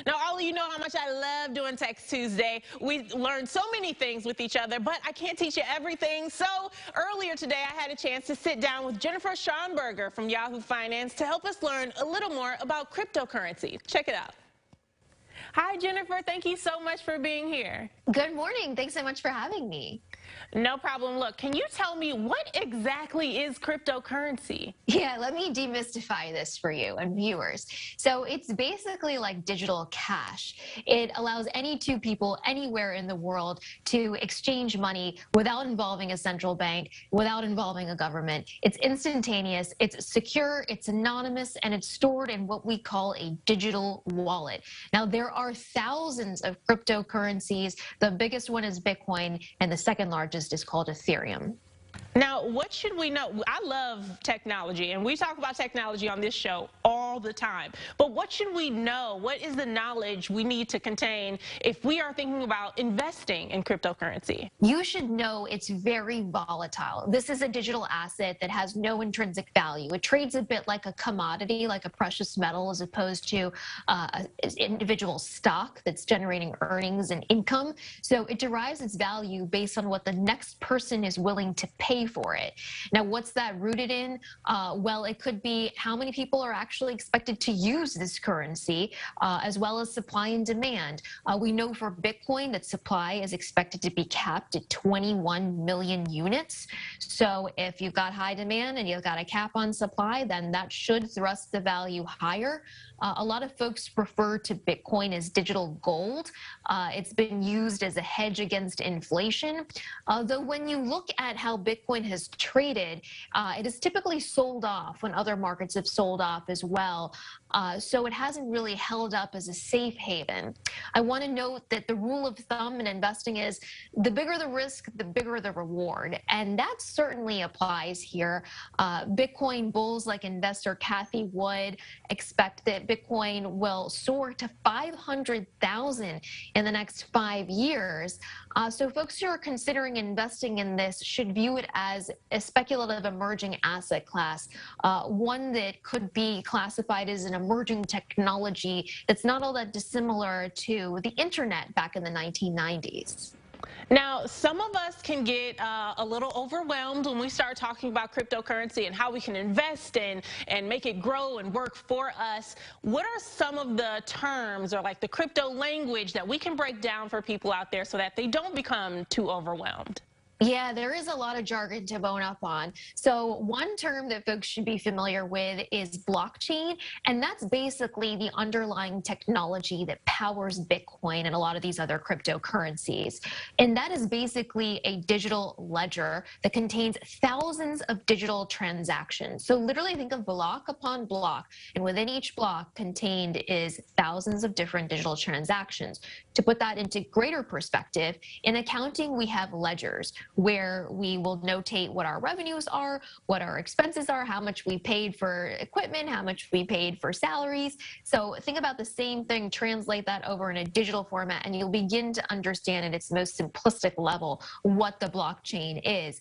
Now, all of you know how much I love doing Text Tuesday. We learn so many things with each other, but I can't teach you everything. So earlier today, I had a chance to sit down with Jennifer Schoenberger from Yahoo Finance to help us learn a little more about cryptocurrency. Check it out. Hi, Jennifer. Thank you so much for being here. Good morning. Thanks so much for having me. No problem. Look, can you tell me what exactly is cryptocurrency? Yeah, let me demystify this for you and viewers. So it's basically like digital cash. It allows any two people anywhere in the world to exchange money without involving a central bank, without involving a government. It's instantaneous, it's secure, it's anonymous, and it's stored in what we call a digital wallet. Now, there are thousands of cryptocurrencies. The biggest one is Bitcoin, and the second largest is called Ethereum. Now, what should we know? I love technology, and we talk about technology on this show all the time. But what should we know? What is the knowledge we need to contain if we are thinking about investing in cryptocurrency? You should know it's very volatile. This is a digital asset that has no intrinsic value. It trades a bit like a commodity, like a precious metal, as opposed to an individual stock that's generating earnings and income. So it derives its value based on what the next person is willing to pay for it. Now, what's that rooted in? Well, it could be how many people are actually expected to use this currency, as well as supply and demand. We know for Bitcoin that supply is expected to be capped at 21 million units. So if you've got high demand and you've got a cap on supply, then that should thrust the value higher. A lot of folks refer to Bitcoin as digital gold. It's been used as a hedge against inflation. Though when you look at how Bitcoin has traded, it is typically sold off when other markets have sold off as well. So it hasn't really held up as a safe haven. I want to note that the rule of thumb in investing is the bigger the risk, the bigger the reward. And that certainly applies here. Bitcoin bulls like investor Kathy Wood expect that Bitcoin will soar to 500,000 in the next 5 years. So folks who are considering investing in this should view it as a speculative emerging asset class, one that could be classified as an emerging technology that's not all that dissimilar to the internet back in the 1990s. Now, some of us can get a little overwhelmed when we start talking about cryptocurrency and how we can invest in and make it grow and work for us. What are some of the terms or like the crypto language that we can break down for people out there so that they don't become too overwhelmed? Yeah, there is a lot of jargon to bone up on. So one term that folks should be familiar with is blockchain, and that's basically the underlying technology that powers Bitcoin and a lot of these other cryptocurrencies. And that is basically a digital ledger that contains thousands of digital transactions. So literally think of block upon block, and within each block contained is thousands of different digital transactions. To put that into greater perspective, in accounting, we have ledgers where we will notate what our revenues are, what our expenses are, how much we paid for equipment, how much we paid for salaries. So think about the same thing, translate that over in a digital format, and you'll begin to understand at its most simplistic level what the blockchain is.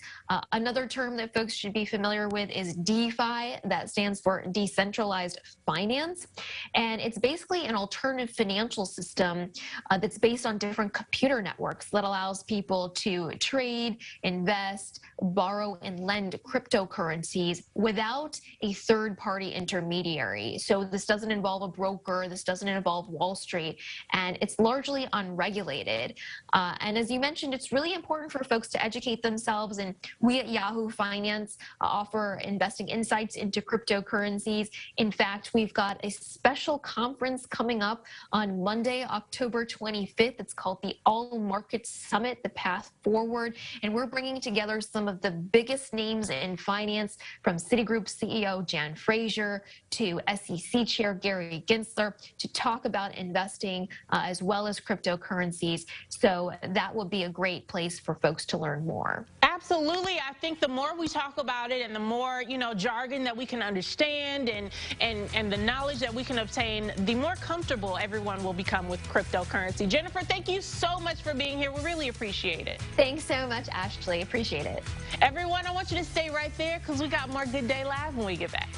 Another term that folks should be familiar with is DeFi. That stands for decentralized finance. And it's basically an alternative financial system that's based on different computer networks that allows people to trade, invest, borrow, and lend cryptocurrencies without a third-party intermediary. So this doesn't involve a broker, this doesn't involve Wall Street, and it's largely unregulated. And as you mentioned, it's really important for folks to educate themselves, and we at Yahoo Finance offer investing insights into cryptocurrencies. In fact, we've got a special conference coming up on Monday, October 25th. It's called the All Markets Summit, The Path Forward, and we're bringing together some of the biggest names in finance, from Citigroup CEO Jan Frazier to SEC Chair Gary Gensler, to talk about investing as well as cryptocurrencies. So that would be a great place for folks to learn more. Absolutely. I think the more we talk about it and the more, jargon that we can understand and the knowledge that we can obtain, the more comfortable everyone will become with cryptocurrency. Jennifer, thank you so much for being here. We really appreciate it. Thanks so much, Ashley. Appreciate it. Everyone, I want you to stay right there because we got more Good Day Live when we get back.